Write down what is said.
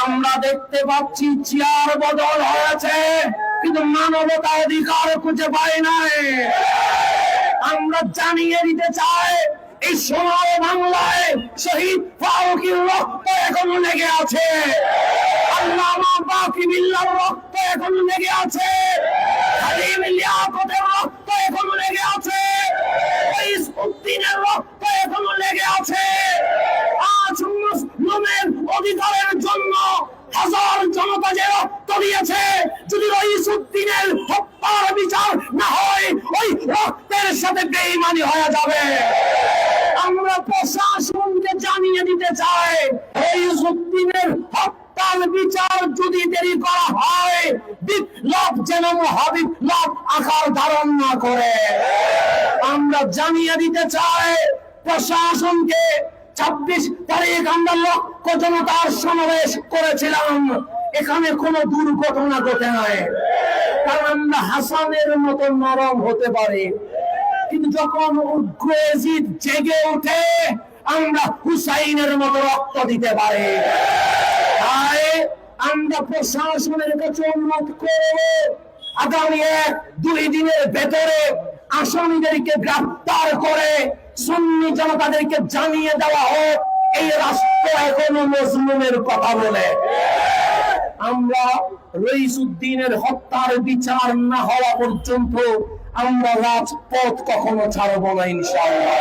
আমরা দেখতে পাচ্ছি চেয়ার বদল হয়েছে, কিন্তু মানবতা অধিকার খুঁজে পাই নাই। আমরা জানিয়ে দিতে চাই, এই সোনার বাংলায় শহীদ ফারুকীর রক্ত এখনো লেগে আছে, আল্লামা বাকি বিল্লাহর রক্ত এখনো লেগে আছে, খাদিম লিয়াকতের রক্ত এখনো লেগে আছে, ইসউদ্দিনের রক্ত এখনো লেগে আছে। আজ মুসলিমের অধিকারের জন্য হাজার জনতা যে রক্ত দিয়েছে, যদি ইসউদ্দিনের হত্যার বিচার না হয়, ওই রক্তের সাথে বেঈমানি হয়ে যাবে। আমরা প্রশাসনকে জানিয়ে দিতে চাই, ইসউদ্দিনের হত্যার বিচার যদি দেরি করা হয়, বিপ্লব যেন মহাবিপ্লব আকার ধারণ না করে। আমরা জানিয়ে দিতে চাই প্রশাসনকে, 26 তারিখ আমরা লক্ষ জনতার সমাবেশ করেছিলাম, এখানে কোনো দুর্ঘটনা ঘটে নাই। কারণ আমরা হাসানের মতো নরম হতে পারি, কিন্তু যখন উগ্র এজিদ জেগে ওঠে, আমরা হুসাইনের মতো রক্ত দিতে পারি। তাই আমরা প্রশাসনের কাছে অনুরোধ করব, আগামী 1-2 দিনের ভেতরে আসামিদেরকে গ্রেফতার করে সুন্নি জনতাদেরকে জানিয়ে দেওয়া হোক, এই রাষ্ট্র এখনো মুসলিমের কথা বলে। আমরা রইসুদ্দিনের হত্যার বিচার না হওয়া পর্যন্ত আমরা রাজপথ কখনো ছাড়বো না, ইনশাআল্লাহ।